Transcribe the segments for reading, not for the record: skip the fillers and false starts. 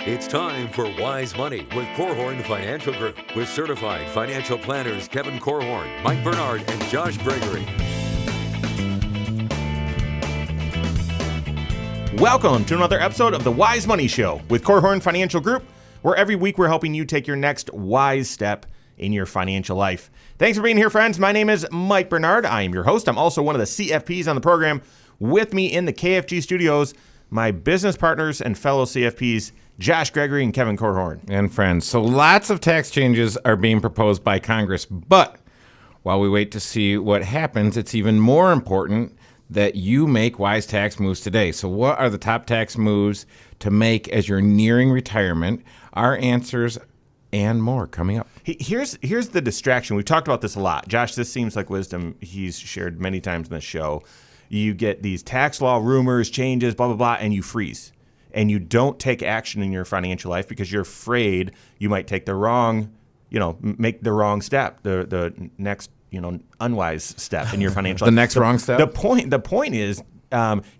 It's time for Wise Money with Korhorn Financial Group with certified financial planners Kevin Korhorn, Mike Bernard, and Josh Gregory. Welcome to another episode of the Wise Money Show with Korhorn Financial Group, where every week we're helping you take your next wise step in your financial life. Thanks for being here, friends. My name is Mike Bernard. I am your host. I'm also one of the CFPs on the program. With me in the KFG studios, my business partners and fellow CFPs, Josh Gregory and Kevin Korhorn. And friends. So lots of tax changes are being proposed by Congress, but while we wait to see what happens, it's even more important that you make wise tax moves today. So what are the top tax moves to make as you're nearing retirement? Our answers and more coming up. Here's the distraction. We've talked about this a lot. Josh, this seems like wisdom he's shared many times in the show. You get these tax law rumors, changes, blah, blah, blah, and you freeze. And you don't take action in your financial life because you're afraid you might take the wrong, make the wrong step, the next, unwise step in your financial life. The next wrong step? The point is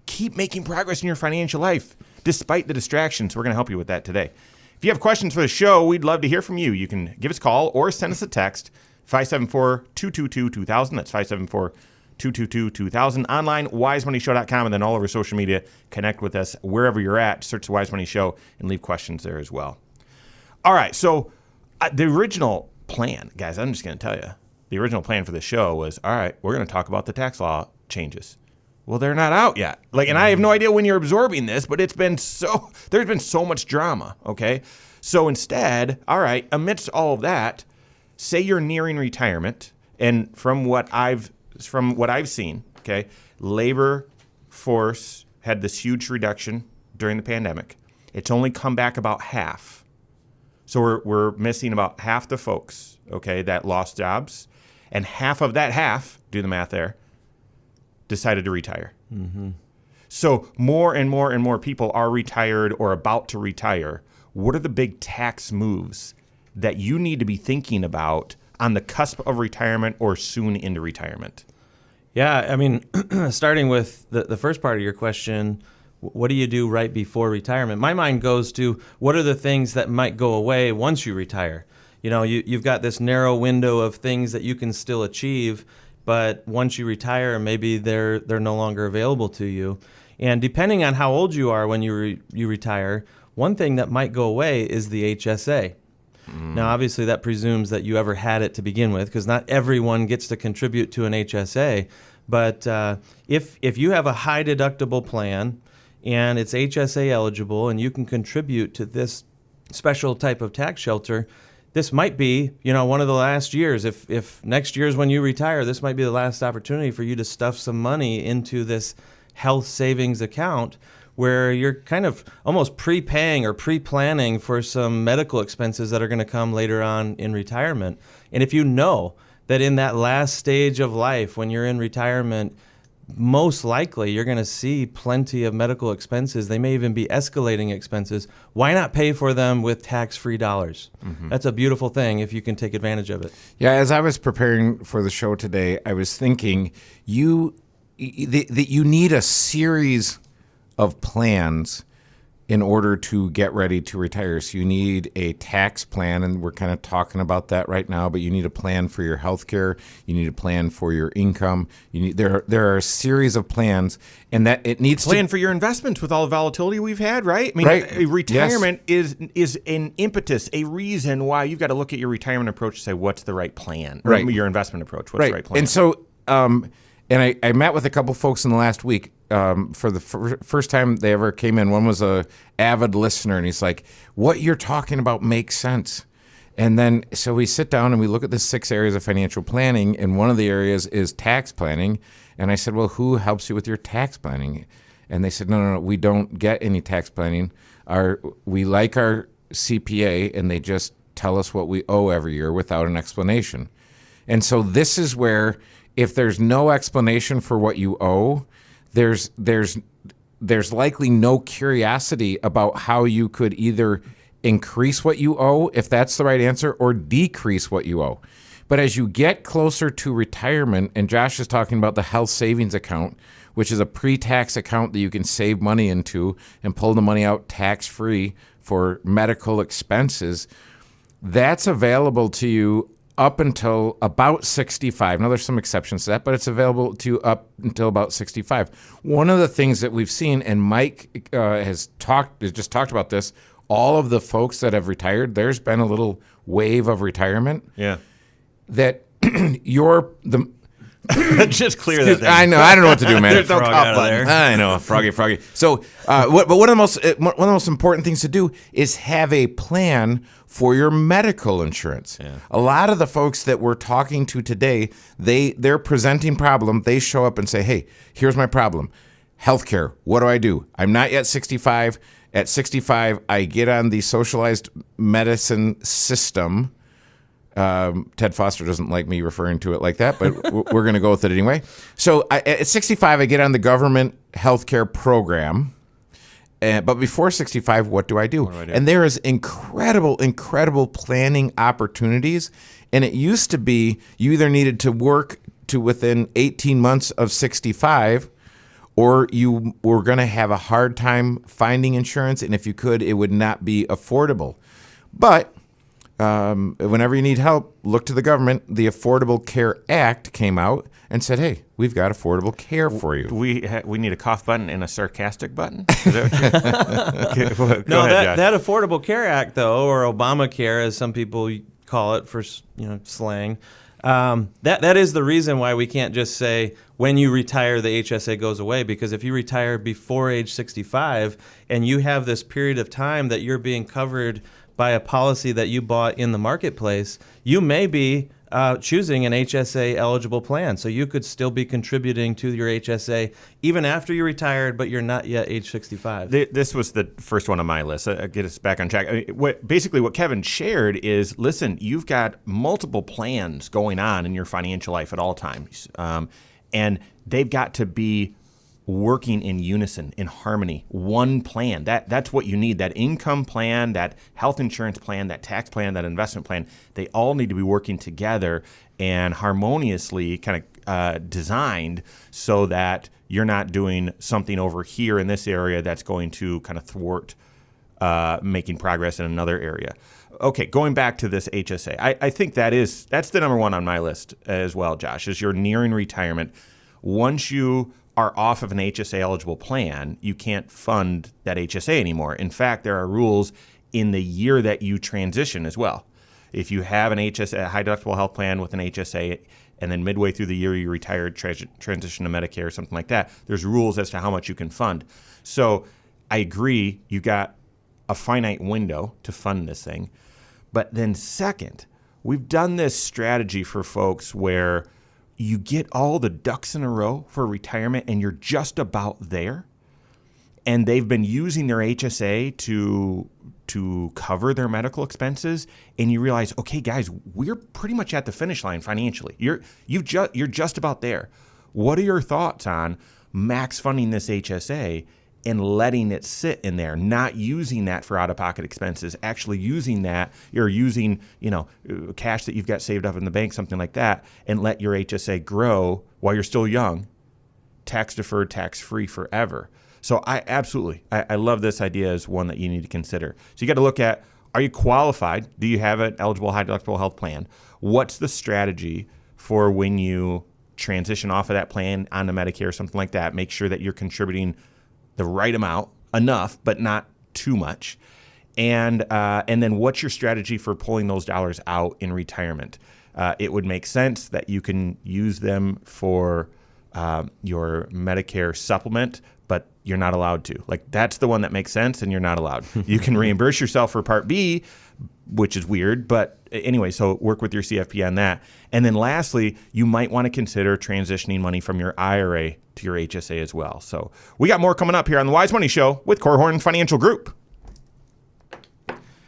keep making progress in your financial life despite the distractions. We're going to help you with that today. If you have questions for the show, we'd love to hear from you. You can give us a call or send us a text, 574-222-2000. That's 574-222-2000. Online, wisemoneyshow.com, and then all over social media. Connect with us wherever you're at. Search the Wise Money Show and leave questions there as well. All right, so the original plan, guys, I'm just going to tell you, the original plan for the show was, all right, we're going to talk about the tax law changes. Well, they're not out yet. And I have no idea when you're absorbing this, but there's been so much drama, okay? So instead, all right, amidst all of that, say you're nearing retirement, and from what I've seen, okay, labor force had this huge reduction during the pandemic. It's only come back about half. So we're missing about half the folks, okay, that lost jobs, and half of that half, do the math there, decided to retire. Mm-hmm. So more and more and more people are retired or about to retire. What are the big tax moves that you need to be thinking about on the cusp of retirement or soon into retirement? Yeah, I mean, starting with the first part of your question, what do you do right before retirement? My mind goes to what are the things that might go away once you retire? You've got this narrow window of things that you can still achieve, but once you retire, maybe they're no longer available to you. And depending on how old you are when you retire, one thing that might go away is the HSA. Now, obviously, that presumes that you ever had it to begin with, because not everyone gets to contribute to an HSA. But if you have a high deductible plan and it's HSA eligible and you can contribute to this special type of tax shelter, this might be, one of the last years. If next year's when you retire, this might be the last opportunity for you to stuff some money into this health savings account where you're kind of almost prepaying or pre-planning for some medical expenses that are going to come later on in retirement. And if you know that in that last stage of life, when you're in retirement, most likely you're going to see plenty of medical expenses. They may even be escalating expenses. Why not pay for them with tax-free dollars? Mm-hmm. That's a beautiful thing if you can take advantage of it. Yeah, as I was preparing for the show today, I was thinking that you need a series of plans in order to get ready to retire. So you need a tax plan, and we're kind of talking about that right now, but you need a plan for your health care. You need a plan for your income. There are a series of plans, and that it needs plan for your investments with all the volatility we've had, right? I mean, right. Retirement is an impetus, a reason why you've got to look at your retirement approach and say, what's the right plan? Or your investment approach, what's the right plan? And so, and I met with a couple folks in the last week for the first time they ever came in. One was a avid listener, and he's like, what you're talking about makes sense. And then so we sit down and we look at the 6 areas of financial planning, and one of the areas is tax planning. And I said, well, who helps you with your tax planning? And they said, no, we don't get any tax planning. We like our CPA, and they just tell us what we owe every year without an explanation. And so this is where, if there's no explanation for what you owe, there's likely no curiosity about how you could either increase what you owe, if that's the right answer, or decrease what you owe. But as you get closer to retirement, and Josh is talking about the health savings account, which is a pre-tax account that you can save money into and pull the money out tax-free for medical expenses, that's available to you up until about 65. Now, there's some exceptions to that, but it's available to you up until about 65. One of the things that we've seen, and Mike has just talked about this, all of the folks that have retired, there's been a little wave of retirement. Yeah. That Just clear that thing. I know. I don't know what to do, man. There's no cough button. I know, froggy. So, but one of the most important things to do is have a plan for your medical insurance. Yeah. A lot of the folks that we're talking to today, they're presenting problem. They show up and say, "Hey, here's my problem. Healthcare. What do? I'm not yet 65. At 65, I get on the socialized medicine system." Ted Foster doesn't like me referring to it like that, but we're going to go with it anyway. So at 65, I get on the government healthcare program. But before 65, what do I do? And there is incredible planning opportunities. And it used to be you either needed to work to within 18 months of 65, or you were going to have a hard time finding insurance. And if you could, it would not be affordable. But whenever you need help, look to the government. The Affordable Care Act came out and said, "Hey, we've got affordable care for you." We need a cough button and a sarcastic button. Is that okay, No, ahead, Josh. that Affordable Care Act, though, or Obamacare, as some people call it for slang, that is the reason why we can't just say when you retire the HSA goes away, because if you retire before age 65 and you have this period of time that you're being covered by a policy that you bought in the marketplace, you may be choosing an HSA eligible plan. So you could still be contributing to your HSA even after you're retired, but you're not yet age 65. This was the first one on my list. Get us back on track. I mean, what Kevin shared is, listen, you've got multiple plans going on in your financial life at all times. And they've got to be working in unison, in harmony, one plan. That's what you need. That income plan, that health insurance plan, that tax plan, that investment plan, they all need to be working together and harmoniously kind of designed so that you're not doing something over here in this area that's going to kind of thwart making progress in another area. Okay, going back to this HSA, I think that's the number one on my list as well, Josh, is you're nearing retirement. Once you are off of an HSA eligible plan, you can't fund that HSA anymore. In fact, there are rules in the year that you transition as well. If you have an HSA, a high deductible health plan with an HSA, and then midway through the year you retired, transition to Medicare or something like that, there's rules as to how much you can fund. So I agree, you got a finite window to fund this thing. But then second, we've done this strategy for folks where you get all the ducks in a row for retirement and you're just about there. And they've been using their HSA to cover their medical expenses. And you realize, okay, guys, we're pretty much at the finish line financially. You're just about there. What are your thoughts on max funding this HSA and letting it sit in there, not using that for out-of-pocket expenses, actually using that, you're using, cash that you've got saved up in the bank, something like that, and let your HSA grow while you're still young, tax-deferred, tax-free forever. So I love this idea as one that you need to consider. So you got to look at, are you qualified? Do you have an eligible high-deductible health plan? What's the strategy for when you transition off of that plan onto Medicare or something like that? Make sure that you're contributing the right amount, enough, but not too much. And then what's your strategy for pulling those dollars out in retirement? It would make sense that you can use them for your Medicare supplement, but you're not allowed to. Like, that's the one that makes sense, and you're not allowed. You can reimburse yourself for Part B, which is weird, but anyway, so work with your CFP on that. And then lastly, you might want to consider transitioning money from your IRA to your HSA as well. So we got more coming up here on the Wise Money Show with Korhorn Financial Group.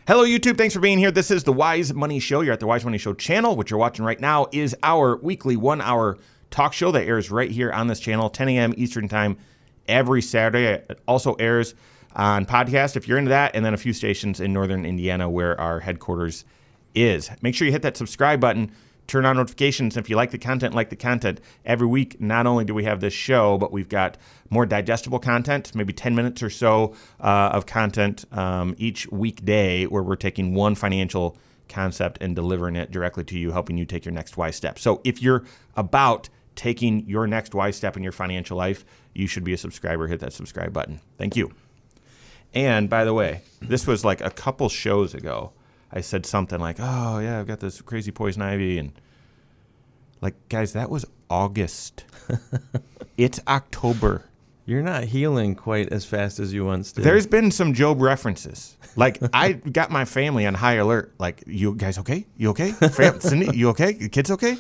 Hello, YouTube. Thanks for being here. This is the Wise Money Show. You're at the Wise Money Show channel. What you're watching right now is our weekly 1-hour talk show that airs right here on this channel, 10 a.m. Eastern Time every Saturday. It also airs on podcast if you're into that, and then a few stations in northern Indiana where our headquarters is. Make sure you hit that subscribe button turn on notifications. If you like the content, every week, not only do we have this show, but we've got more digestible content, maybe 10 minutes or so of content each weekday where we're taking one financial concept and delivering it directly to you, helping you take your next wise step. So if you're about taking your next wise step in your financial life, you should be a subscriber. Hit that subscribe button. Thank you. And by the way, this was like a couple shows ago. I said something like, oh, yeah, I've got this crazy poison ivy. And like, guys, that was August. It's October. You're not healing quite as fast as you once did. There's been some Job references. Like, I got my family on high alert. Like, you guys okay? You okay? Cindy, you okay? Your kids okay?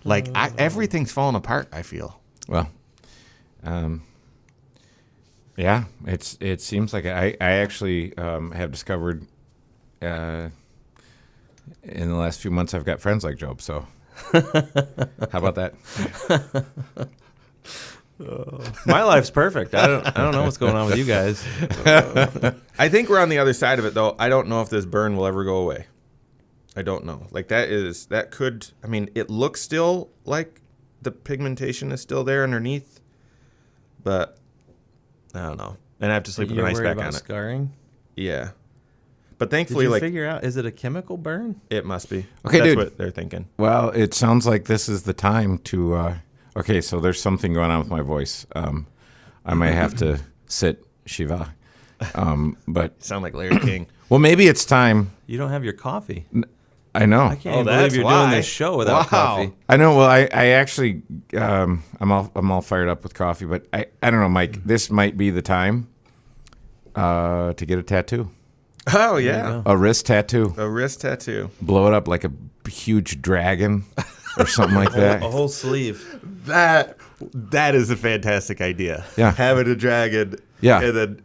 Like, everything's falling apart, I feel. Well, yeah, it seems like I actually have discovered in the last few months I've got friends like Job. So how about that? My life's perfect. I don't know what's going on with you guys. I think we're on the other side of it, though. I don't know if this burn will ever go away. I don't know. Like, that could, I mean, it looks still like the pigmentation is still there underneath, but I don't know. And I have to sleep with an ice pack on it. Scarring? Yeah. But thankfully, Did you figure out, is it a chemical burn? it must be. Okay, That's dude. what they're thinking. Well, it sounds like this is the time to. Okay, so there's something going on with my voice. I might have to sit Shiva. But Sound like Larry King. well, maybe it's time. You don't have your coffee. I know. I can't even that's believe you're why. doing this show without coffee. I know. Well, I actually, I'm all fired up with coffee, but I don't know, Mike. This might be the time to get a tattoo, Oh, yeah. a wrist tattoo, A wrist tattoo. blow it up like a huge dragon or something like that. A whole sleeve. That is a fantastic idea. Yeah. Having a dragon. Yeah. And then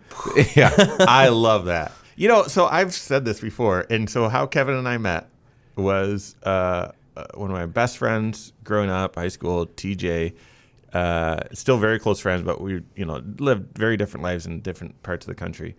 Yeah, I love that. You know, so I've said this before, and so how Kevin and I met was one of my best friends growing up, high school, TJ. Still very close friends, but we, lived very different lives in different parts of the country.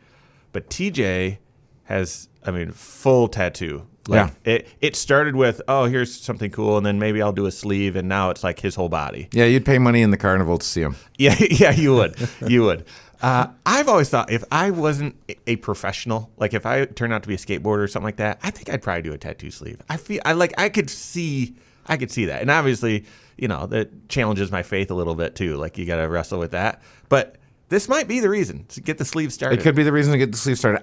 But TJ has, full tattoo. Like, it started with, oh, here's something cool, and then maybe I'll do a sleeve, and now it's like his whole body. yeah. You'd pay money in the carnival to see him. Yeah, yeah, you would. You would. I've always thought if I wasn't a professional, like if I turned out to be a skateboarder or something like that, I think I'd probably do a tattoo sleeve. I could see that. And obviously, that challenges my faith a little bit too. Like, you got to wrestle with that. But this might be the reason to get the sleeve started. It could be the reason to get the sleeve started.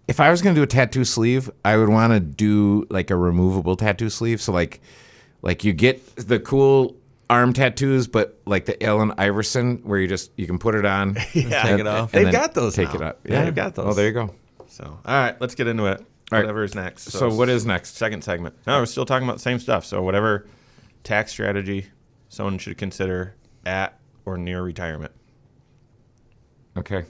If I was going to do a tattoo sleeve, I would want to do like a removable tattoo sleeve. So like you get the cool arm tattoos, but like the Allen Iverson, where you can put it on, Yeah. Take it off. They've then got those Take now. it up. Yeah, they've got those. Oh, there you go. So, all right, let's get into it. right. Whatever is next. So what is next? Second segment. No, we're still talking about the same stuff. So whatever tax strategy someone should consider at or near retirement. Okay.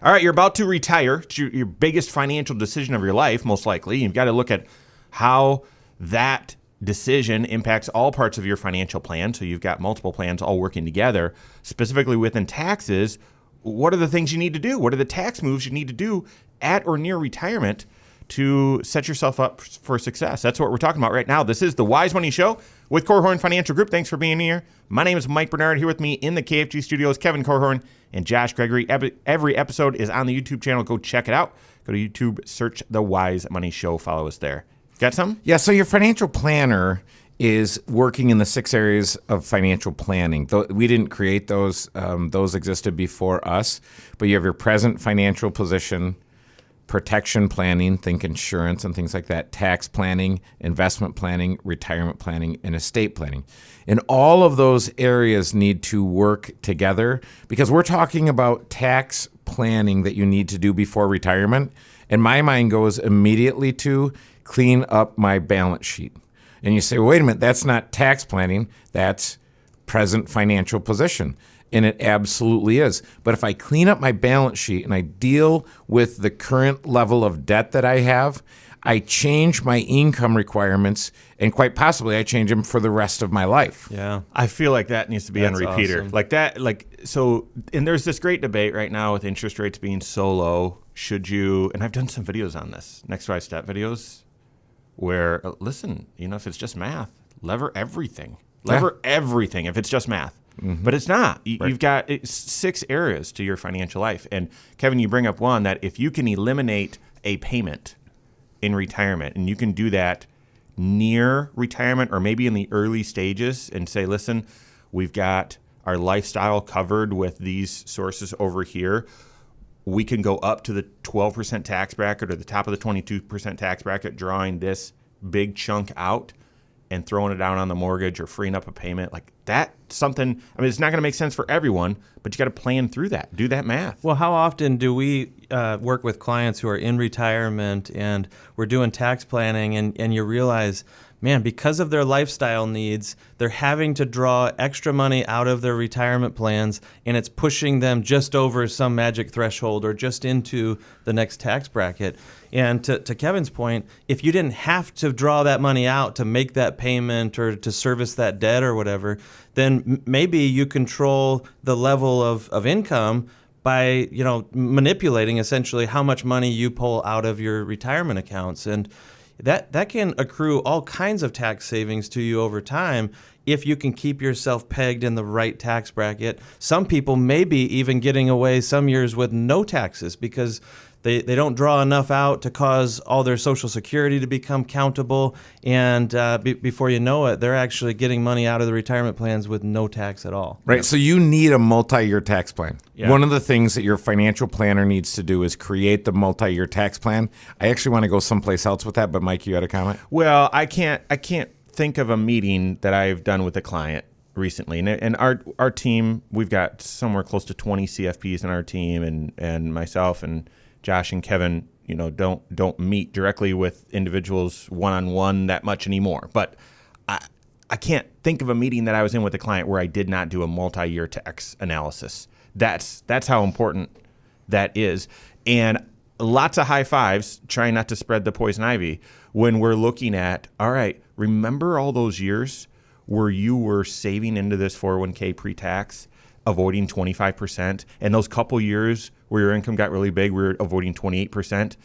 All right, you're about to retire. It's your biggest financial decision of your life, most likely. You've got to look at how that decision impacts all parts of your financial plan. So you've got multiple plans all working together. Specifically within taxes, what are the things you need to do? What are the tax moves you need to do at or near retirement to set yourself up for success? That's what we're talking about right now. This is the Wise Money Show with Korhorn Financial Group. Thanks for being here. My name is Mike Bernard. Here with me in the KFG studios, Kevin Korhorn and Josh Gregory. Every episode is on the YouTube channel. Go check it out. Go to YouTube, search the Wise Money Show. Follow us there. Got some? Yeah, so your financial planner is working in the 6 areas of financial planning. We didn't create those. Those existed before us. But you have your present financial position, protection planning, think insurance and things like that, tax planning, investment planning, retirement planning, and estate planning. And all of those areas need to work together because we're talking about tax planning that you need to do before retirement. And my mind goes immediately to clean up my balance sheet. And you say, well, wait a minute, that's not tax planning, that's present financial position. And it absolutely is. But if I clean up my balance sheet and I deal with the current level of debt that I have, I change my income requirements, and quite possibly I change them for the rest of my life. Yeah. I feel like that needs to be on That's repeater. awesome. And there's this great debate right now with interest rates being so low. Should you, and I've done some videos on this, next 5 step videos. where, listen, if it's just math, lever everything. Lever everything if it's just math. But it's not. You've got 6 areas to your financial life. And Kevin, you bring up one that if you can eliminate a payment in retirement, and you can do that near retirement or maybe in the early stages and say, listen, we've got our lifestyle covered with these sources over here. We can go up to the 12% tax bracket or the top of the 22% tax bracket, drawing this big chunk out and throwing it down on the mortgage or freeing up a payment. Like that's something, it's not going to make sense for everyone, but you got to plan through that. Do that math. Well, how often do we work with clients who are in retirement and we're doing tax planning and you realize, man, because of their lifestyle needs, they're having to draw extra money out of their retirement plans, and it's pushing them just over some magic threshold or just into the next tax bracket. And to Kevin's point, if you didn't have to draw that money out to make that payment or to service that debt or whatever, then maybe you control the level of income by manipulating essentially how much money you pull out of your retirement accounts. And that can accrue all kinds of tax savings to you over time if you can keep yourself pegged in the right tax bracket. Some people may be even getting away some years with no taxes because they don't draw enough out to cause all their Social Security to become countable, and before you know it, they're actually getting money out of the retirement plans with no tax at all. Right, so you need a multi-year tax plan. Yeah. One of the things that your financial planner needs to do is create the multi-year tax plan. I actually want to go someplace else with that, but Mike, you had a comment? Well, I can't think of a meeting that I've done with a client recently, and our team, we've got somewhere close to 20 CFPs in our team, and myself and Josh and Kevin, don't meet directly with individuals one-on-one that much anymore. But I can't think of a meeting that I was in with a client where I did not do a multi-year tax analysis. That's how important that is. And lots of high fives, trying not to spread the poison ivy, when we're looking at, all right, remember all those years where you were saving into this 401k pre-tax, avoiding 25%, and those couple years where your income got really big, we were avoiding 28%.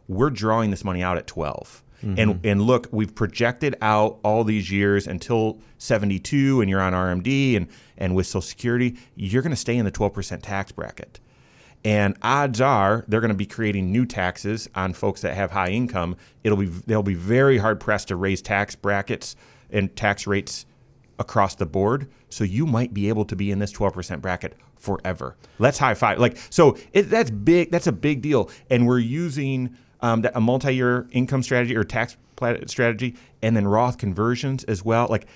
We're drawing this money out at 12. And look, we've projected out all these years until 72, and you're on RMD and with Social Security, you're going to stay in the 12% tax bracket. And odds are they're going to be creating new taxes on folks that have high income. They'll be very hard pressed to raise tax brackets and tax rates across the board. So you might be able to be in this 12% bracket forever. Let's high five. That's big. That's a big deal. And we're using a multi-year income strategy or tax strategy, and then Roth conversions as well. Like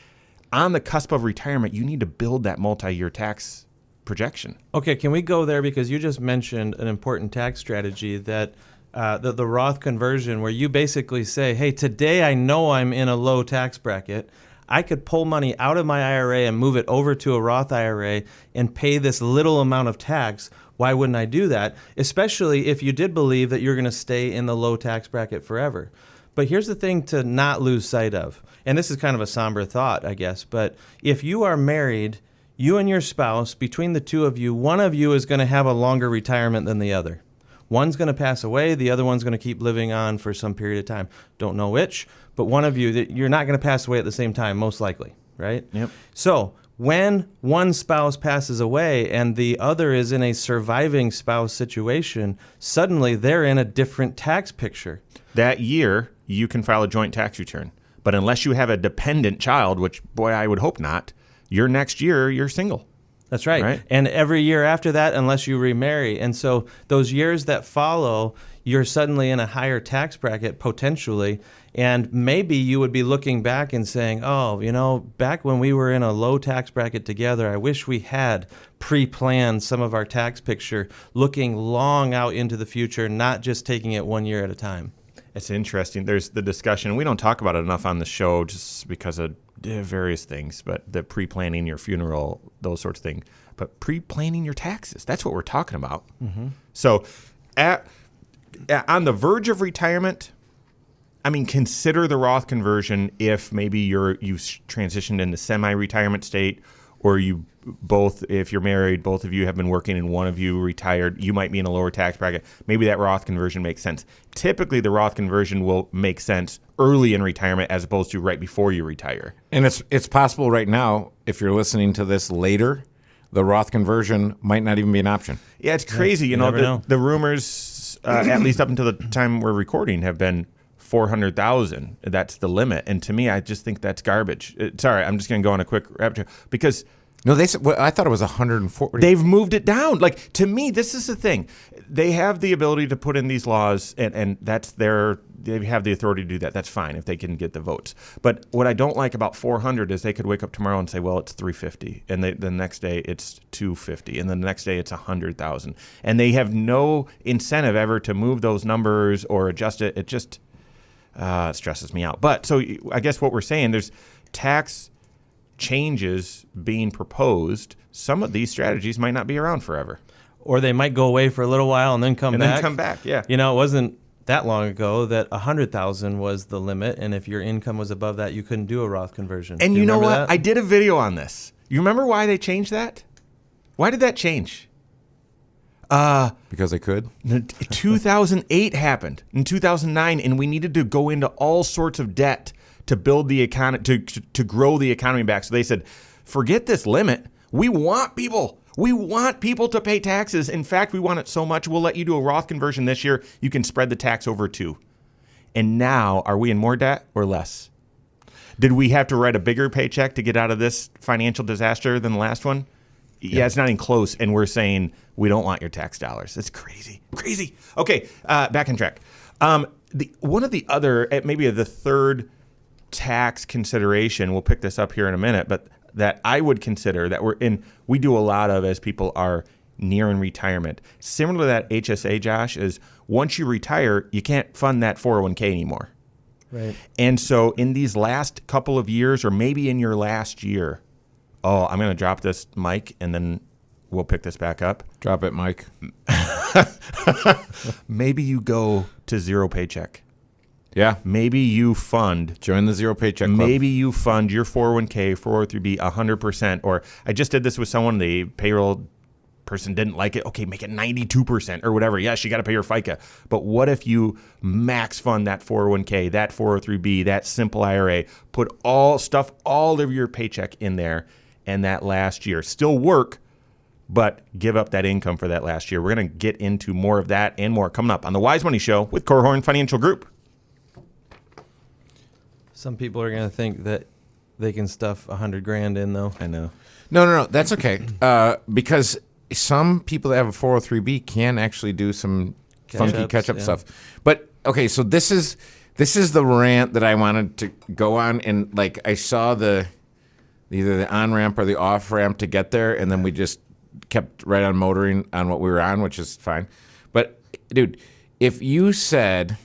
on the cusp of retirement, you need to build that multi-year tax projection. Okay, can we go there, because you just mentioned an important tax strategy that the Roth conversion, where you basically say, hey, today I know I'm in a low tax bracket. I could pull money out of my IRA and move it over to a Roth IRA and pay this little amount of tax. Why wouldn't I do that? Especially if you did believe that you're going to stay in the low tax bracket forever. But here's the thing to not lose sight of, and this is kind of a somber thought, I guess, but if you are married, you and your spouse, between the two of you, one of you is going to have a longer retirement than the other. One's going to pass away, the other one's going to keep living on for some period of time. Don't know which, but one of you, you're not going to pass away at the same time, most likely, right? Yep. So when one spouse passes away and the other is in a surviving spouse situation, suddenly they're in a different tax picture. That year, you can file a joint tax return. But unless you have a dependent child, which, boy, I would hope not, your next year, you're single. That's right. And every year after that, unless you remarry. And so those years that follow, you're suddenly in a higher tax bracket potentially. And maybe you would be looking back and saying, oh, back when we were in a low tax bracket together, I wish we had pre-planned some of our tax picture, looking long out into the future, not just taking it 1 year at a time. It's interesting. There's the discussion. We don't talk about it enough on the show just because of various things, but the pre-planning your funeral, those sorts of things. But pre-planning your taxes, that's what we're talking about. Mm-hmm. So on the verge of retirement, consider the Roth conversion if maybe you've transitioned into semi-retirement state, or you both, if you're married, both of you have been working and one of you retired, you might be in a lower tax bracket. Maybe that Roth conversion makes sense. Typically, the Roth conversion will make sense early in retirement as opposed to right before you retire. And it's possible right now, if you're listening to this later, the Roth conversion might not even be an option. Yeah, it's crazy. You know, the rumors, at least up until the time we're recording, have been 400,000. That's the limit. And to me, I just think that's garbage. Sorry, I'm just going to go on a quick rapture because No, they said, well, I thought it was 140. they've moved it down. Like, to me, this is the thing. They have the ability to put in these laws, and that's they have the authority to do that. That's fine if they can get the votes. But what I don't like about 400 is they could wake up tomorrow and say, well, it's 350. And the next day it's 250. And then the next day it's 100,000. And they have no incentive ever to move those numbers or adjust it. It just it stresses me out. But so I guess what we're saying, there's tax changes being proposed. Some of these strategies might not be around forever. Or they might go away for a little while and then come back. Yeah. You know, it wasn't that long ago that 100,000 was the limit, and if your income was above that, you couldn't do a Roth conversion. And Do you know remember what? that? I did a video on this. You remember why they changed that? Why did that change? Because they could? 2008 happened. In 2009, and we needed to go into all sorts of debt to build the economy, to grow the economy back. So they said, forget this limit. We want people. We want people to pay taxes. In fact, we want it so much, we'll let you do a Roth conversion this year. You can spread the tax over 2. And now, are we in more debt or less? Did we have to write a bigger paycheck to get out of this financial disaster than the last one? Yeah, it's not even close. And we're saying we don't want your tax dollars. It's crazy. Crazy. Okay, back on track. One of the other, maybe the third tax consideration, we'll pick this up here in a minute, but that I would consider that we do a lot of as people are nearing retirement. Similar to that HSA, Josh, is once you retire, you can't fund that 401k anymore. Right. And so in these last couple of years, or maybe in your last year, I'm going to drop this mic and then we'll pick this back up. Drop it, Mike. Maybe you go to zero paycheck. Yeah. Maybe you fund. Join the Zero Paycheck Club. Maybe you fund your 401k, 403b 100%. Or I just did this with someone, the payroll person didn't like it. Okay, make it 92% or whatever. Yes, you got to pay your FICA. But what if you max fund that 401k, that 403b, that simple IRA, put all of your paycheck in there, and that last year still work, but give up that income for that last year. We're going to get into more of that and more coming up on the Wise Money Show with Korhorn Financial Group. Some people are going to think that they can stuff $100,000 in, though. I know. No. That's okay. Because some people that have a 403b can actually do some funky catch-up stuff. But, okay, so this is the rant that I wanted to go on. And, like, I saw either the on-ramp or the off-ramp to get there, and then we just kept right on motoring on what we were on, which is fine. But, dude, if you said...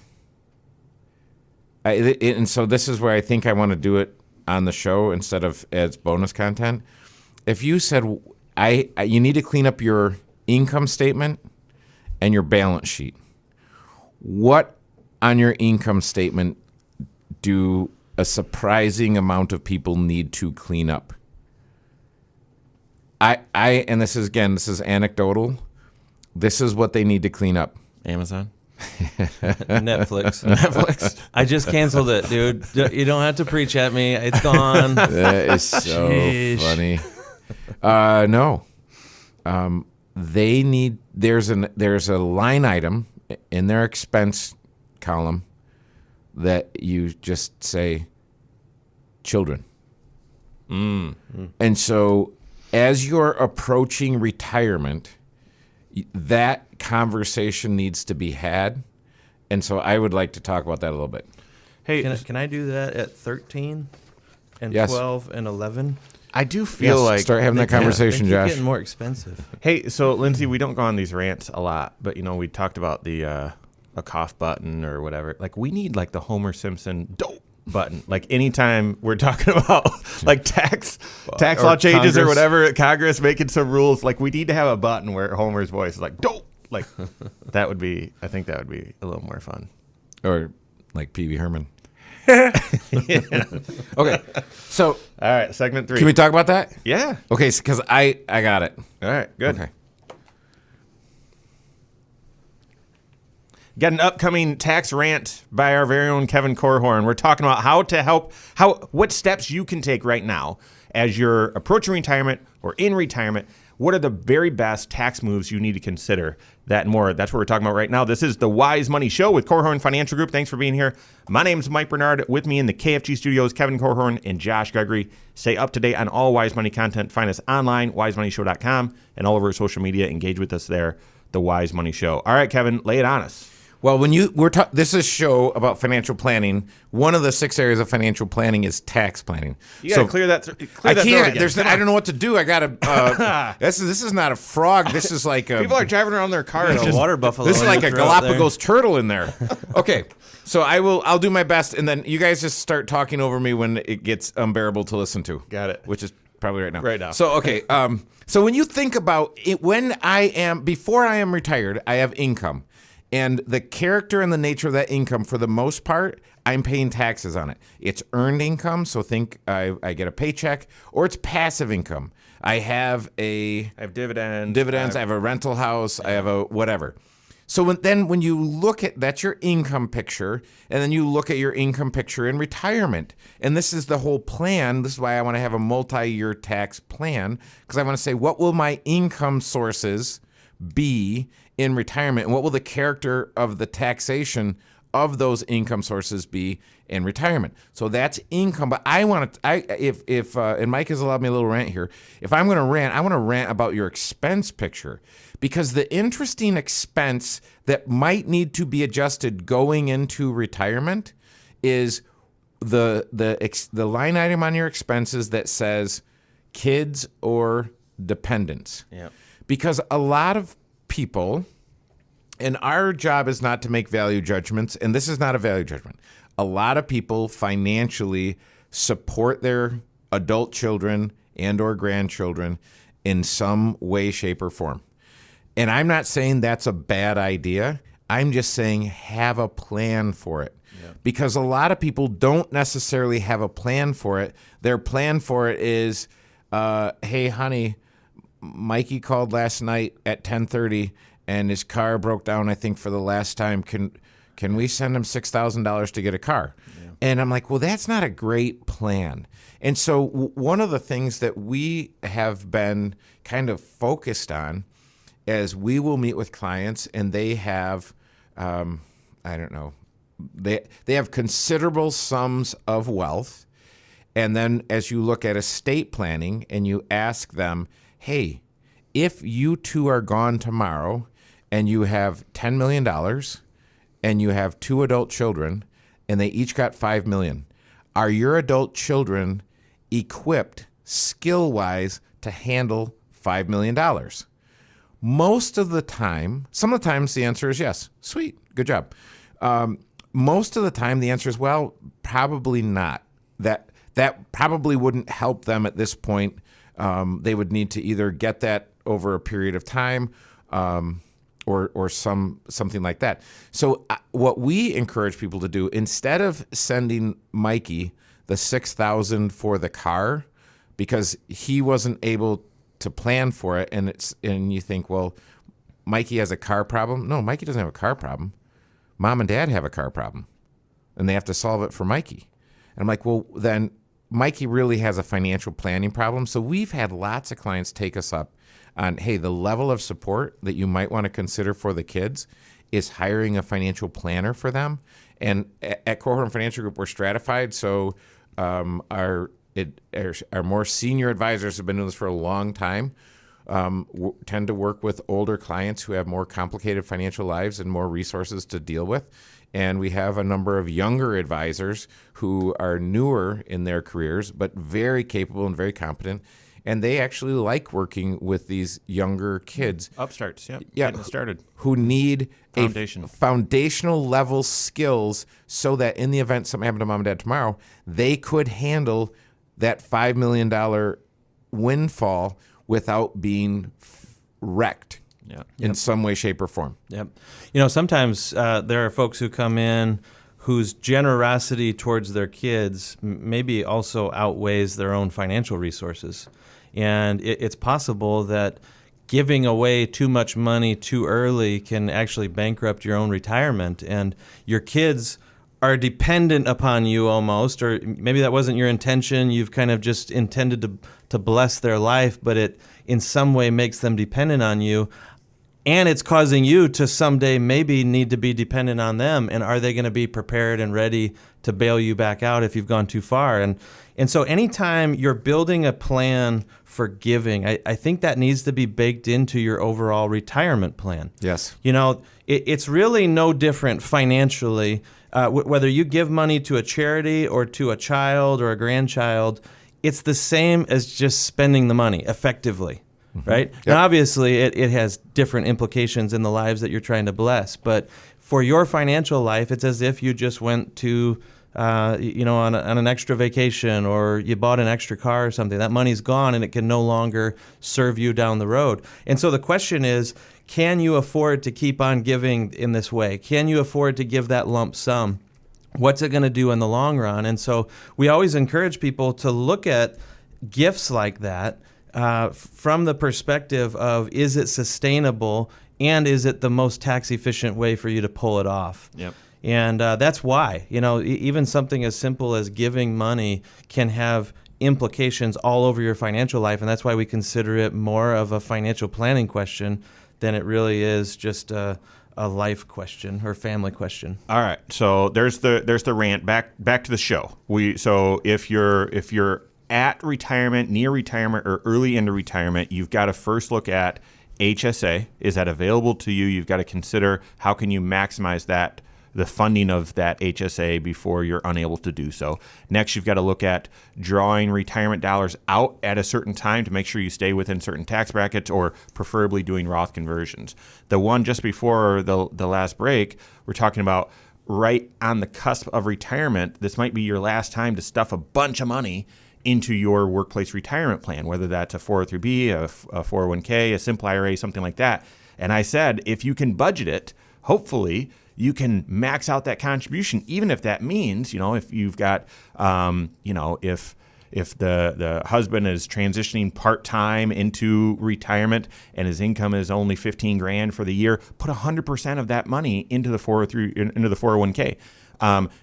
and so this is where I think I want to do it on the show instead of as bonus content. If you said, you need to clean up your income statement and your balance sheet, what on your income statement do a surprising amount of people need to clean up? And this is anecdotal. This is what they need to clean up. Amazon? Netflix. I just canceled it, dude. You don't have to preach at me. It's gone. That is so funny. No. They need. There's a line item in their expense column that you just say children. And so as you're approaching retirement, that conversation needs to be had. And so I would like to talk about that a little bit. Hey, Can I do that at 13 and Yes. 12 and 11? I do feel like... start having that conversation, They keep Josh. getting more expensive. Hey, so Lindsay, we don't go on these rants a lot, but we talked about the a cough button or whatever. Like, we need like the Homer Simpson dope button. Like, anytime we're talking about like tax law changes or Congress. whatever, Congress making some rules, like we need to have a button where Homer's voice is like dope. Like I think that would be a little more fun. Or like Pee Wee Herman. Okay, so All right, segment 3. can we talk about that? Yeah. Okay, because I got it. All right, good. Okay. Got an upcoming tax rant by our very own Kevin Corhorn. We're talking about what steps you can take right now as you're approaching retirement or in retirement. What are the very best tax moves you need to consider? That and more. That's what we're talking about right now. This is the Wise Money Show with Corhorn Financial Group. Thanks for being here. My name is Mike Bernard. With me in the KFG studios, Kevin Corhorn and Josh Gregory. Stay up to date on all Wise Money content. Find us online, wisemoneyshow.com, and all over social media. Engage with us there, the Wise Money Show. All right, Kevin, lay it on us. Well, this is a show about financial planning. One of the 6 areas of financial planning is tax planning. You got to clear that. I can't. I don't know what to do. I got to. This is not a frog. This is like a. People are driving around their cars. A water buffalo. This is like a in your throat Galapagos turtle in there. Okay, so I'll do my best, and then you guys just start talking over me when it gets unbearable to listen to. Got it. Which is probably right now. Right now. So okay. So when you think about it, before I am retired, I have income. And the character and the nature of that income, for the most part, I'm paying taxes on it. It's earned income, so think I get a paycheck, or it's passive income. I have dividends. I have a rental house. I have a whatever. So when you look at that's your income picture, and then you look at your income picture in retirement, and this is the whole plan. This is why I want to have a multi-year tax plan, because I want to say, what will my income sources be in retirement, and what will the character of the taxation of those income sources be in retirement? So that's income. But I want to, and Mike has allowed me a little rant here. If I'm going to rant, I want to rant about your expense picture, because the interesting expense that might need to be adjusted going into retirement is the line item on your expenses that says kids or dependents. Yeah. Because a lot of people, and our job is not to make value judgments, and this is not a value judgment. A lot of people financially support their adult children and or grandchildren in some way, shape, or form. And I'm not saying that's a bad idea. I'm just saying have a plan for it. Yeah. Because a lot of people don't necessarily have a plan for it. Their plan for it is, hey, honey, Mikey called last night at 10:30 and his car broke down, I think, for the last time. Can we send him $6,000 to get a car? Yeah. And I'm like, well, that's not a great plan. And so one of the things that we have been kind of focused on is we will meet with clients and they have, I don't know, they have considerable sums of wealth. And then as you look at estate planning and you ask them, hey, if you two are gone tomorrow and you have $10 million and you have 2 adult children and they each got $5 million, are your adult children equipped skill-wise to handle $5 million? Most of the time, some of the times the answer is yes. Sweet, good job. Most of the time the answer is, well, probably not. That probably wouldn't help them at this point. They would need to either get that over a period of time or something like that. So what we encourage people to do, instead of sending Mikey the $6,000 for the car because he wasn't able to plan for it, and you think, well, Mikey has a car problem. No, Mikey doesn't have a car problem. Mom and Dad have a car problem, and they have to solve it for Mikey. And I'm like, well, then Mikey really has a financial planning problem. So we've had lots of clients take us up on, hey, the level of support that you might want to consider for the kids is hiring a financial planner for them. And at Corhorn Financial Group, we're stratified. So our more senior advisors have been doing this for a long time, tend to work with older clients who have more complicated financial lives and more resources to deal with. And we have a number of younger advisors who are newer in their careers, but very capable and very competent. And they actually like working with these younger kids. Upstarts, yeah. Getting started. Who need Foundation. Foundational level skills so that in the event something happened to mom and dad tomorrow, they could handle that $5 million windfall without being wrecked. Yeah. In some way, shape, or form. Yep. You know, sometimes there are folks who come in whose generosity towards their kids maybe also outweighs their own financial resources. And it's possible that giving away too much money too early can actually bankrupt your own retirement, and your kids are dependent upon you almost, or maybe that wasn't your intention. You've kind of just intended to bless their life, but it in some way makes them dependent on you. And it's causing you to someday maybe need to be dependent on them. And are they going to be prepared and ready to bail you back out if you've gone too far? And so anytime you're building a plan for giving, I think that needs to be baked into your overall retirement plan. Yes. You know, it's really no different financially, whether you give money to a charity or to a child or a grandchild. It's the same as just spending the money effectively. Right? Yep. Now, obviously, it has different implications in the lives that you're trying to bless. But for your financial life, it's as if you just went to, on an extra vacation, or you bought an extra car or something. That money's gone, and it can no longer serve you down the road. And so the question is, can you afford to keep on giving in this way? Can you afford to give that lump sum? What's it going to do in the long run? And so we always encourage people to look at gifts like that from the perspective of, is it sustainable, and is it the most tax efficient way for you to pull it off? Yep. And that's why, even something as simple as giving money can have implications all over your financial life. And that's why we consider it more of a financial planning question than it really is just a life question or family question. All right. So there's the rant. Back to the show. So if you're at retirement, near retirement, or early into retirement, you've got to first look at HSA. Is that available to you? You've got to consider how can you maximize the funding of that HSA before you're unable to do so. Next, you've got to look at drawing retirement dollars out at a certain time to make sure you stay within certain tax brackets, or preferably doing Roth conversions. The one just before the last break, we're talking about right on the cusp of retirement. This might be your last time to stuff a bunch of money into your workplace retirement plan, whether that's a 403B, a 401k, a simple IRA, something like that. And I said, if you can budget it, hopefully you can max out that contribution, even if that means, if you've got, if the husband is transitioning part-time into retirement and his income is only $15,000 for the year, put 100% of that money into the 401k.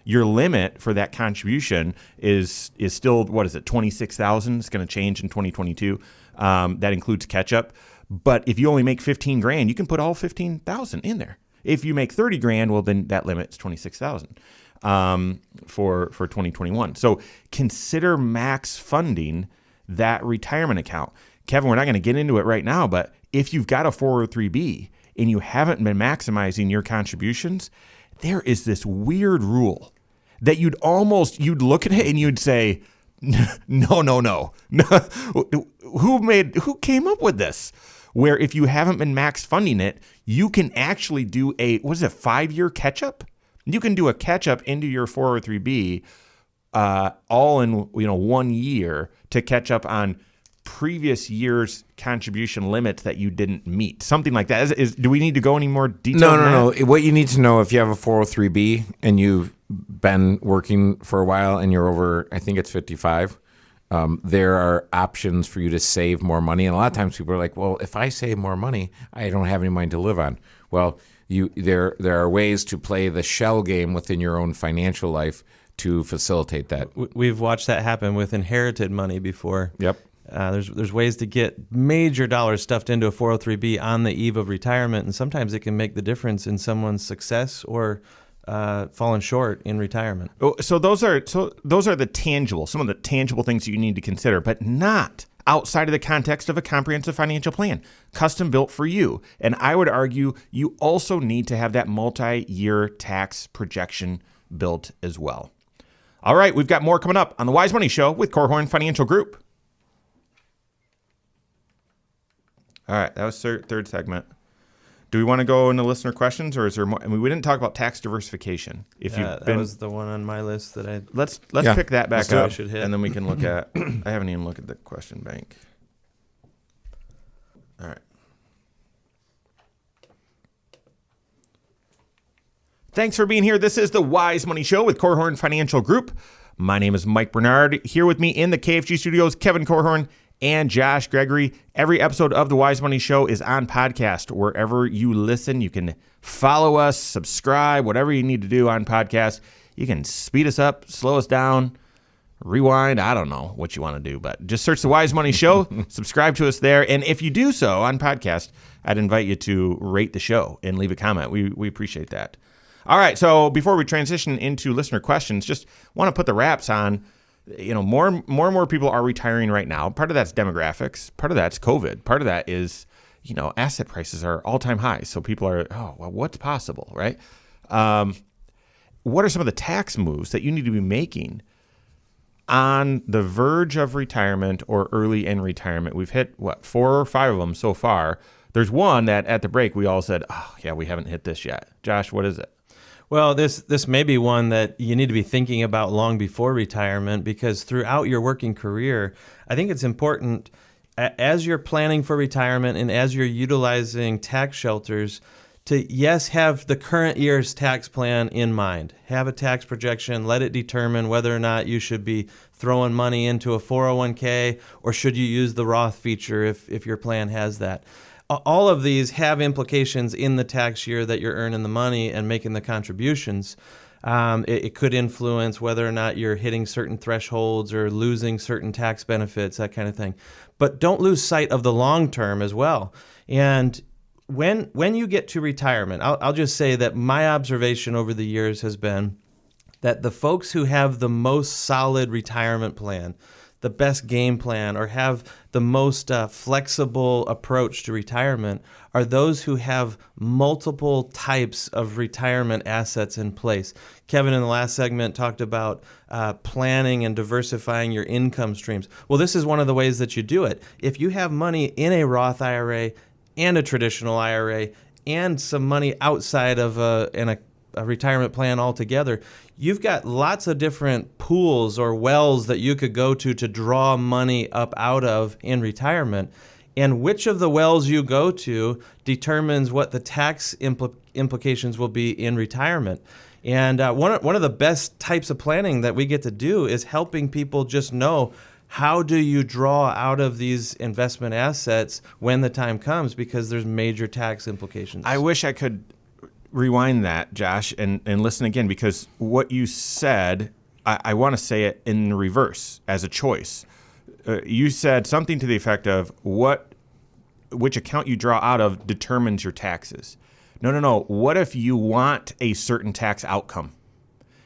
Your limit for that contribution is still, what is it, $26,000? It's going to change in 2022. That includes catch-up. But if you only make $15,000, you can put all $15,000 in there. If you make $30,000, well, then that limit's $26,000 for 2021. So consider max funding that retirement account. Kevin, we're not going to get into it right now, but if you've got a 403B and you haven't been maximizing your contributions, there is this weird rule that you'd look at it and you'd say, no. Who came up with this? Where if you haven't been max funding it, you can actually do a 5-year catch-up? You can do a catch-up into your 403B all in 1 year to catch up on previous year's contribution limits that you didn't meet. Something like that. Do we need to go any more detail? No. What you need to know, if you have a 403B and you've been working for a while and you're over, I think it's 55, there are options for you to save more money. And a lot of times people are like, well, if I save more money, I don't have any money to live on. Well, there are ways to play the shell game within your own financial life to facilitate that. We've watched that happen with inherited money before. Yep. There's ways to get major dollars stuffed into a 403B on the eve of retirement, and sometimes it can make the difference in someone's success or falling short in retirement. So those are the tangible, some of the tangible things you need to consider, but not outside of the context of a comprehensive financial plan, custom built for you. And I would argue you also need to have that multi-year tax projection built as well. All right, we've got more coming up on the Wise Money Show with Korhorn Financial Group. All right, that was third segment. Do we want to go into listener questions, or is there more? I mean, we didn't talk about tax diversification. That was the one on my list that I. Let's pick that back up, and then we can look at. I haven't even looked at the question bank. All right. Thanks for being here. This is the Wise Money Show with Korhorn Financial Group. My name is Mike Bernard. Here with me in the KFG studios, Kevin Korhorn and Josh Gregory. Every episode of the Wise Money Show is on podcast. Wherever you listen, you can follow us, subscribe, whatever you need to do on podcast. You can speed us up, slow us down, rewind. I don't know what you want to do, but just search the Wise Money Show, subscribe to us there. And if you do so on podcast, I'd invite you to rate the show and leave a comment. We appreciate that. All right, so before we transition into listener questions, just want to put the wraps on. More and more people are retiring right now. Part of that's demographics. Part of that's COVID. Part of that is, asset prices are all-time high. So people are, what's possible, right? What are some of the tax moves that you need to be making on the verge of retirement or early in retirement? We've hit, 4 or 5 of them so far. There's one that at the break we all said, we haven't hit this yet. Josh, what is it? Well, this may be one that you need to be thinking about long before retirement, because throughout your working career, I think it's important as you're planning for retirement and as you're utilizing tax shelters to, yes, have the current year's tax plan in mind. Have a tax projection, let it determine whether or not you should be throwing money into a 401k or should you use the Roth feature if your plan has that. All of these have implications in the tax year that you're earning the money and making the contributions. It could influence whether or not you're hitting certain thresholds or losing certain tax benefits, that kind of thing. But don't lose sight of the long term as well. And when you get to retirement, I'll just say that my observation over the years has been that the folks who have the most solid retirement plan, the best game plan, or have the most flexible approach to retirement are those who have multiple types of retirement assets in place. Kevin in the last segment talked about planning and diversifying your income streams. Well, this is one of the ways that you do it. If you have money in a Roth IRA and a traditional IRA and some money outside of a retirement plan altogether, you've got lots of different pools or wells that you could go to draw money up out of in retirement. And which of the wells you go to determines what the tax implications will be in retirement. And one of the best types of planning that we get to do is helping people just know, how do you draw out of these investment assets when the time comes, because there's major tax implications. I wish I could rewind that, Josh, and listen again, because what you said, I want to say it in reverse as a choice. You said something to the effect of which account you draw out of determines your taxes. No. What if you want a certain tax outcome?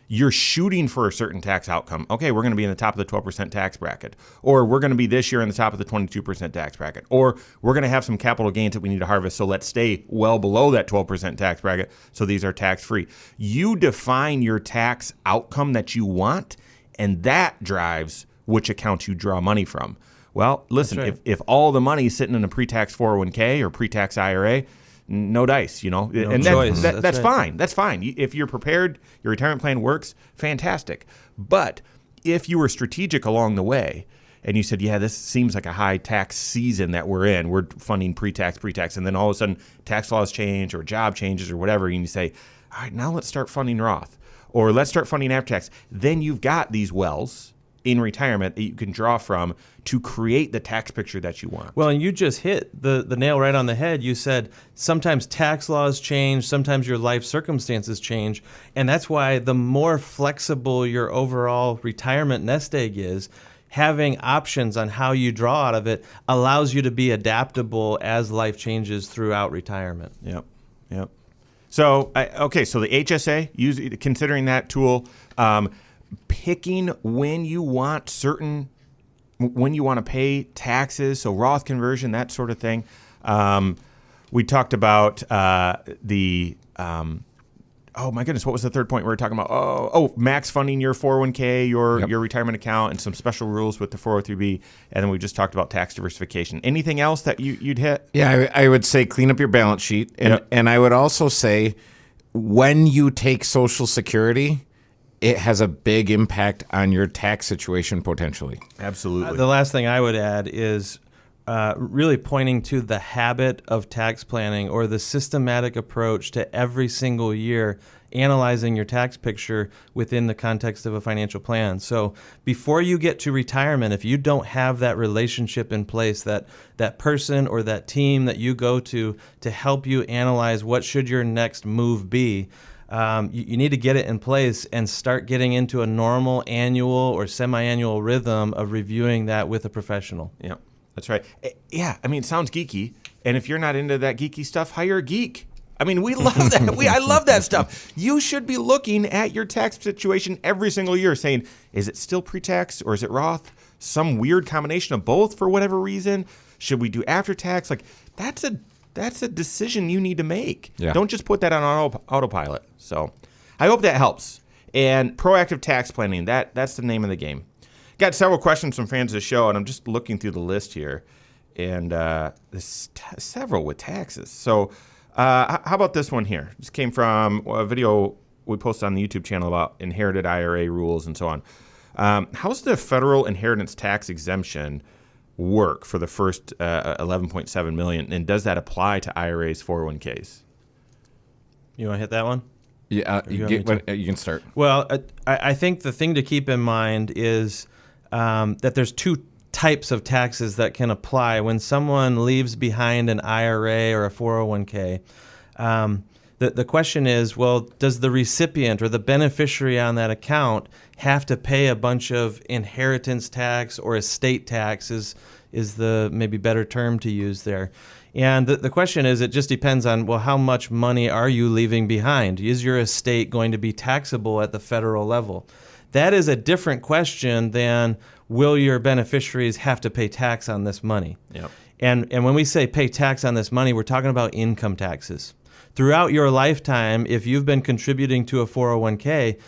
You're shooting for a certain tax outcome. Okay, we're going to be in the top of the 12% tax bracket. Or we're going to be this year in the top of the 22% tax bracket. Or we're going to have some capital gains that we need to harvest, so let's stay well below that 12% tax bracket, so these are tax-free. You define your tax outcome that you want, and that drives which account you draw money from. Well, listen, right. if all the money is sitting in a pre-tax 401k or pre-tax IRA, no dice, and choice. That's right. fine. That's fine. If you're prepared, your retirement plan works, fantastic. But if you were strategic along the way and you said, this seems like a high tax season that we're in, we're funding pre-tax, and then all of a sudden tax laws change or job changes or whatever, and you say, all right, now let's start funding Roth or let's start funding after tax. Then you've got these wells in retirement that you can draw from to create the tax picture that you want. Well, and you just hit the nail right on the head. You said sometimes tax laws change, sometimes your life circumstances change, and that's why the more flexible your overall retirement nest egg is, having options on how you draw out of it allows you to be adaptable as life changes throughout retirement. Yep. So, so the HSA, considering that tool, picking when you want to pay taxes, so Roth conversion, that sort of thing. We talked about oh my goodness, what was the third point we were talking about? Max funding your 401k, your retirement account, and some special rules with the 403b. And then we just talked about tax diversification. Anything else that you'd hit? Yeah, I would say clean up your balance sheet. And I would also say when you take Social Security, it has a big impact on your tax situation potentially. Absolutely. The last thing I would add is really pointing to the habit of tax planning or the systematic approach to every single year analyzing your tax picture within the context of a financial plan. So before you get to retirement, if you don't have that relationship in place, that person or that team that you go to help you analyze what should your next move be, you need to get it in place and start getting into a normal annual or semi-annual rhythm of reviewing that with a professional. Yeah, that's right. Yeah, I mean, it sounds geeky. And if you're not into that geeky stuff, hire a geek. I mean, we love that. I love that stuff. You should be looking at your tax situation every single year saying, is it still pre-tax or is it Roth? Some weird combination of both for whatever reason. Should we do after tax? Like, that's a decision you need to make. Yeah. Don't just put that on autopilot. So I hope that helps. And proactive tax planning, that's the name of the game. Got several questions from fans of the show, and I'm just looking through the list here. And there's several with taxes. So how about this one here? This came from a video we posted on the YouTube channel about inherited IRA rules and so on. How's the federal inheritance tax exemption work for the first 11.7 million, and does that apply to IRAs, 401ks? You want to hit that one? Yeah, you can start. Well, I think the thing to keep in mind is that there's two types of taxes that can apply when someone leaves behind an IRA or a 401k. The question is, well, does the recipient or the beneficiary on that account have to pay a bunch of inheritance tax or estate tax is the maybe better term to use there. And the question is, it just depends on, well, how much money are you leaving behind? Is your estate going to be taxable at the federal level? That is a different question than, will your beneficiaries have to pay tax on this money? Yep. And when we say pay tax on this money, we're talking about income taxes. Throughout your lifetime, if you've been contributing to a 401k,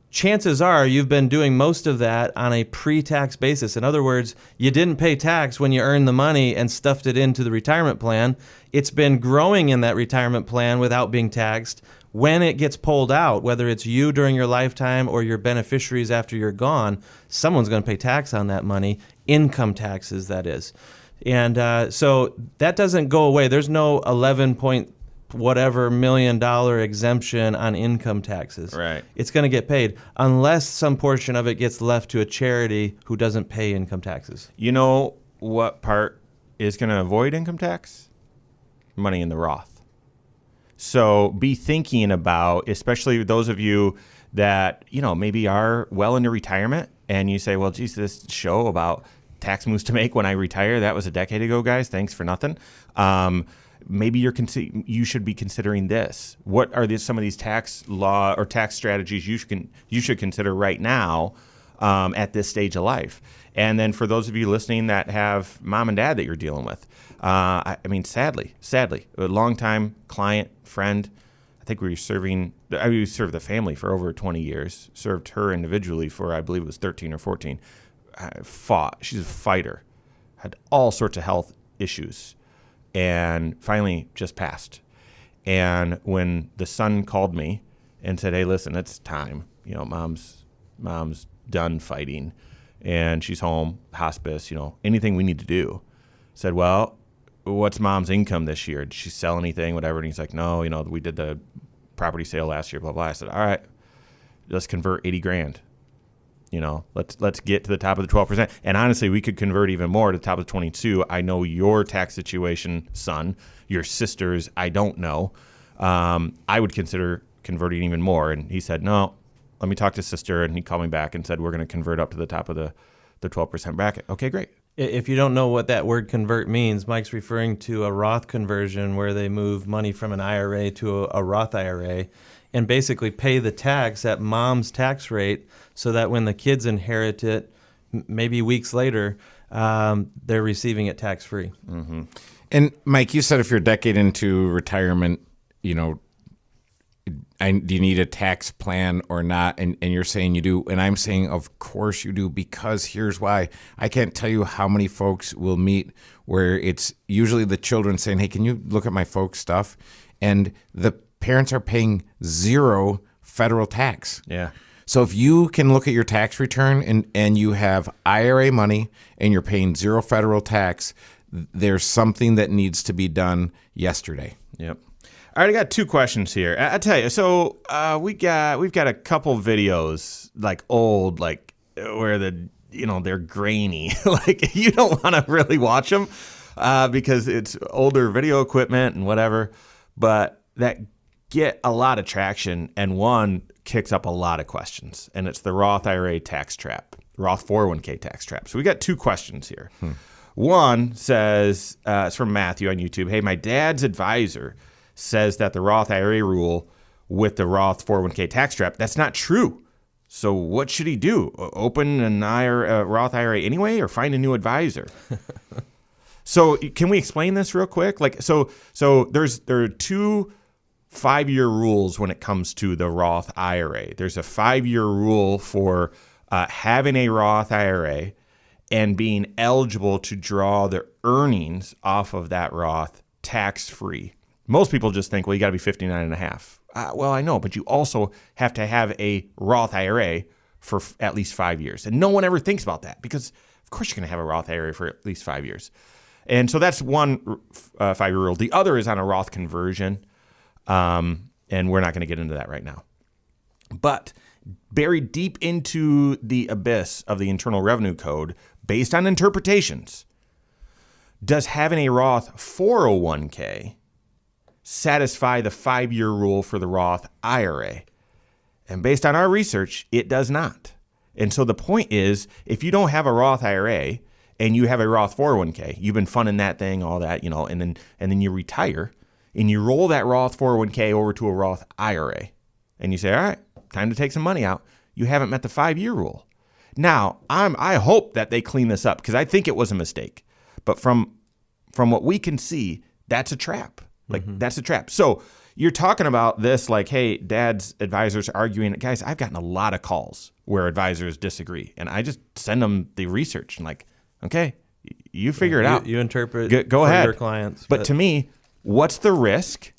chances are you've been doing most of that on a pre-tax basis. In other words, you didn't pay tax when you earned the money and stuffed it into the retirement plan. It's been growing in that retirement plan without being taxed. When it gets pulled out, whether it's you during your lifetime or your beneficiaries after you're gone, someone's going to pay tax on that money, income taxes, that is. And so that doesn't go away. There's no 11 whatever $1 million exemption on income taxes. Right. It's going to get paid unless some portion of it gets left to a charity who doesn't pay income taxes. You know what part is going to avoid income tax? Money in the Roth. So be thinking about, especially those of you that, maybe are well into retirement and you say, well, geez, this show about tax moves to make when I retire, that was a decade ago, guys. Thanks for nothing. Maybe you should be considering this. What are some of these tax law or tax strategies you should consider right now at this stage of life? And then for those of you listening that have mom and dad that you're dealing with, I mean, sadly, a longtime client, friend, I think we served the family for over 20 years, served her individually for, I believe it was 13 or 14, fought. She's a fighter, had all sorts of health issues, and finally just passed. And when the son called me and said, hey, listen, it's time. Mom's done fighting and she's home, hospice, anything we need to do. Said, well, what's mom's income this year? Did she sell anything, whatever? And he's like, no, we did the property sale last year, blah, blah. I said, all right, let's convert 80 grand. Let's get to the top of the 12%. And honestly, we could convert even more to the top of the 22. I know your tax situation, son, your sister's, I don't know. I would consider converting even more. And he said, no, let me talk to sister. And he called me back and said, we're going to convert up to the top of the 12% bracket. Okay, great. If you don't know what that word convert means, Mike's referring to a Roth conversion where they move money from an IRA to a Roth IRA and basically pay the tax at mom's tax rate so that when the kids inherit it, maybe weeks later, they're receiving it tax-free. Mm-hmm. And Mike, you said if you're a decade into retirement, do you need a tax plan or not? And you're saying you do. And I'm saying, of course you do, because here's why. I can't tell you how many folks will meet where it's usually the children saying, hey, can you look at my folks' stuff? And the parents are paying zero federal tax. Yeah. So if you can look at your tax return and you have IRA money and you're paying zero federal tax, there's something that needs to be done yesterday. Yep. All right, I got 2 questions here. I tell you, so we've got a couple videos like old, like where they're grainy. Like you don't want to really watch them because it's older video equipment and whatever, but that get a lot of traction, and one kicks up a lot of questions, and it's the Roth IRA tax trap, Roth 401k tax trap. So we got 2 questions here. One says, it's from Matthew on YouTube. Hey, my dad's advisor says that the Roth IRA rule with the Roth 401k tax trap, that's not true. So what should he do? Open an Roth IRA anyway, or find a new advisor? So can we explain this real quick? Like, so there are 2 5-year rules when it comes to the Roth IRA. There's a 5-year rule for having a Roth IRA and being eligible to draw the earnings off of that Roth tax-free. Most people just think, well, you got to be 59 and a half. Well, I know, but you also have to have a Roth IRA for at least 5 years. And no one ever thinks about that because, of course, you're going to have a Roth IRA for at least 5 years. And so that's one 5-year rule. The other is on a Roth conversion, and we're not going to get into that right now. But buried deep into the abyss of the Internal Revenue Code, based on interpretations, does having a Roth 401k satisfy the 5-year rule for the Roth IRA? And based on our research, it does not. And so the point is, if you don't have a Roth IRA and you have a Roth 401k, you've been funding that thing, all that, and then you retire and you roll that Roth 401k over to a Roth IRA and you say, all right, time to take some money out. You haven't met the 5-year rule. Now, I hope that they clean this up because I think it was a mistake. But from what we can see, that's a trap. Like, that's a trap. So you're talking about this like, hey, dad's advisors arguing. Guys, I've gotten a lot of calls where advisors disagree. And I just send them the research and like, okay, you figure it out. You interpret go for ahead. your clients. But to me, what's the risk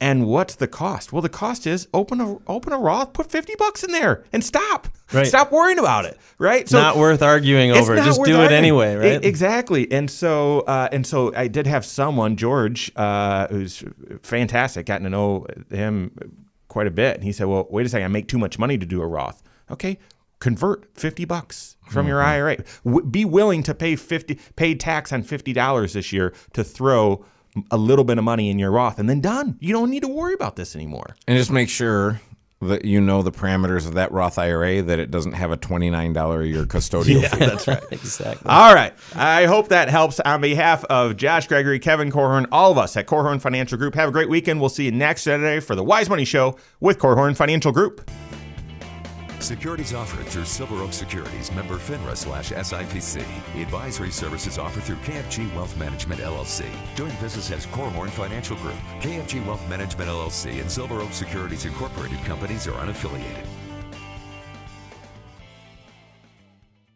and what's the cost? Well, the cost is open a Roth, put $50 in there and stop. Right. Stop worrying about it. Right. So not worth arguing over. Just do it anyway. Right. Exactly. And so I did have someone, George, who's fantastic, gotten to know him quite a bit. And he said, well, wait a second, I make too much money to do a Roth. Okay. Convert $50 from your IRA. Be willing to pay tax on $50 this year to throw a little bit of money in your Roth, and then done. You don't need to worry about this anymore. And just make sure that you know the parameters of that Roth IRA, that it doesn't have a $29 a year custodial fee. That's right. Exactly. All right. I hope that helps. On behalf of Josh Gregory, Kevin Korhorn, all of us at Korhorn Financial Group, have a great weekend. We'll see you next Saturday for the Wise Money Show with Korhorn Financial Group. Securities offered through Silver Oak Securities, member FINRA/SIPC. Advisory services offered through KFG Wealth Management, LLC. Doing business as Korhorn Financial Group. KFG Wealth Management, LLC and Silver Oak Securities Incorporated companies are unaffiliated.